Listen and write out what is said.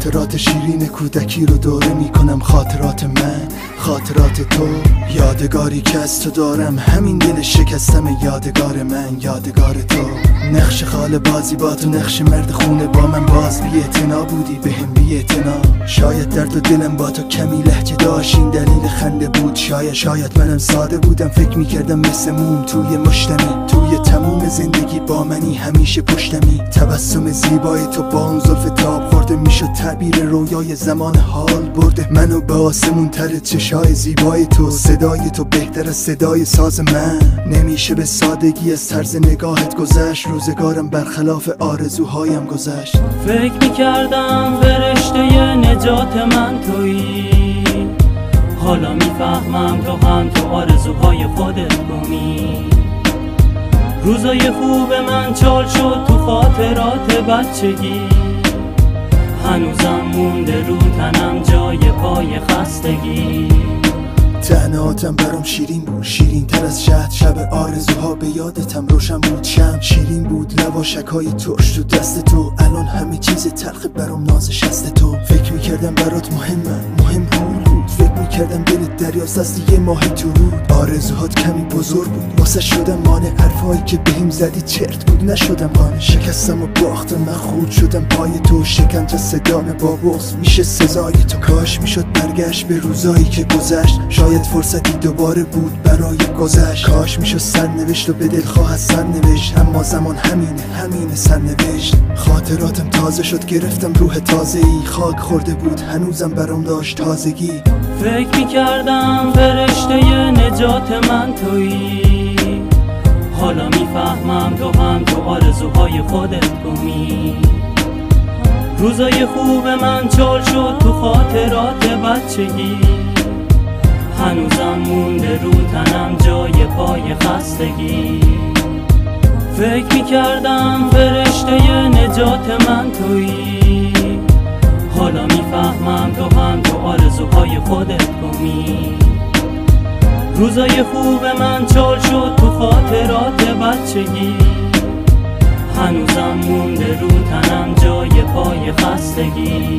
خاطرات شیرین کودکی رو دوره میکنم، خاطرات من، خاطرات تو، یادگاری که از تو دارم، همین دل شکستم یادگار من، یادگار تو. نقش خاله بازی با تو، نقش مرد خونه با من، باز بی اعتنا بودی بهم بی اعتنا. شاید درد و دلم با تو کمی لهجه داشت، این دلیل خنده بود. شاید منم ساده بودم، فکر میکردم مثل موم توی مشتمی، توی تموم زندگی با منی همیشه پشتمی. تبسم زیبای تو با اون زلف تاب خورده میشد تعبیر رویای زمان حال برده منو به آسمون تر چشای زیبای تو. صدای تو بهتر از صدای ساز من، نمیشه به سادگی از طرز نگاهت گذشت. روزگارم برخلاف آرزوهایم گذشت. فکر میکردم فرشته نجات من تویی، حالا میفهمم تو هم تو آرزوهای خودت گمی. روزای خوب من چال شد تو خاطرات بچگی، هنوزم مونده رو تنم جای پای خستگی. تنهاتم برام شیرین بود، شیرین تر از شب آرزوها به یادتم روشن بود. شیرین بود لواشکای ترش تو دست تو، الان همه چیز تلخ برام ناز شست تو. فکر میکردم برات مهم بود، فکر میکردم دلت دریاست از دیگه ماه تو رود. آرزوهات کمی بزرگ بود واسه شدم مانع، حرفایی که بهم زدی چرت بود نشدم قانع. شکستم و باختم من خود شدم پای تو، شکنجه صدام با بغض میشه سزای تو. کاش میشد برگشت به روزایی که گذشت، شاید فرصتی دوباره بود برای گذشت. کاش میشد سرنوشت و به دلخواه سرنوشت، اما زمان همینه سرنوشت. خاطراتم تازه شد گرفتم روح تازه ای، خاک خورده بود هنوزم برام داشت تازگی. فکر میکردم فرشته نجات من تویی، حالا میفهمم تو هم تو آرزوهای خودت گمی. روزای خوب من چال شد تو خاطرات بچگی، هنوزم مونده رو تنم جای پای خستگی. فکر میکردم فرشته نجات من تویی، حالا میفهمم تو هم تو آرزوهای خودت گمی. روزای خوب من چال شد تو خاطرات بچگی، هنوزم مونده رو تنم جای پای خستگی.